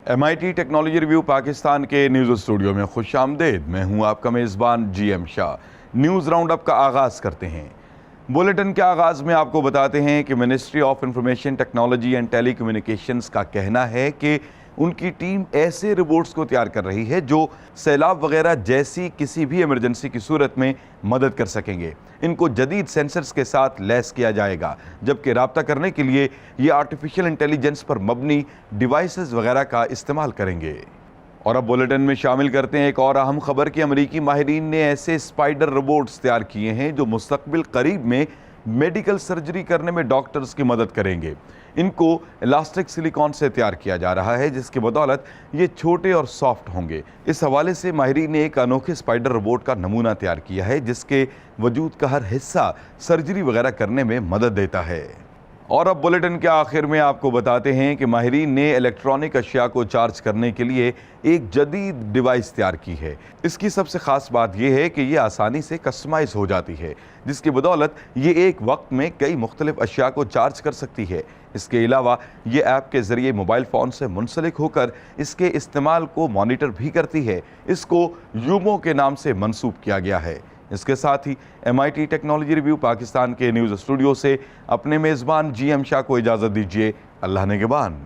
MIT technology review Pakistan के news studio में खुश आमदेद। मैं हूं आपका मेज़बान GM Shah. News round up का आगाज़ करते हैं। बुलेटिन के आगाज़ में आपको बताते हैं कि ministry of information technology and telecommunications का कहना है कि उनकी टीम ऐसे रोबोट्स को तैयार कर रही है जो सैलाब वगैरह जैसी किसी भी इमरजेंसी की सूरत में मदद कर सकेंगे। इनको जदीद सेंसर्स के साथ लैस किया जाएगा, जबकि राब्ता करने के लिए ये आर्टिफिशियल इंटेलिजेंस पर मबनी डिवाइसेस वगैरह का इस्तेमाल करेंगे। और अब बुलेटिन में शामिल करते हैं एक और अहम खबर कि अमरीकी माहिरीन ने ऐसे स्पाइडर रोबोट्स तैयार किए हैं जो मुस्तकबिल करीब में मेडिकल सर्जरी करने में डॉक्टर्स की मदद करेंगे। इनको इलास्टिक सिलिकॉन से तैयार किया जा रहा है, जिसकी बदौलत ये छोटे और सॉफ्ट होंगे। इस हवाले से माहिरीन ने एक अनोखे स्पाइडर रोबोट का नमूना तैयार किया है जिसके वजूद का हर हिस्सा सर्जरी वगैरह करने में मदद देता है। और अब बुलेटिन के आखिर में आपको बताते हैं कि माहिरीन ने इलेक्ट्रॉनिक अशिया को चार्ज करने के लिए एक जदीद डिवाइस तैयार की है। इसकी सबसे ख़ास बात यह है कि यह आसानी से कस्टमाइज हो जाती है, जिसकी बदौलत ये एक वक्त में कई मुख्तलिफ अशिया को चार्ज कर सकती है। इसके अलावा ये ऐप के ज़रिए मोबाइल फ़ोन से मुंसलिक होकर इसके इस्तेमाल को मॉनिटर भी करती है। इसको यूमो के नाम से मंसूब किया गया है। इसके साथ ही MIT टेक्नोलॉजी रिव्यू पाकिस्तान के न्यूज़ स्टूडियो से अपने मेज़बान GM शाह को इजाज़त दीजिए। अल्लाह निगहबान।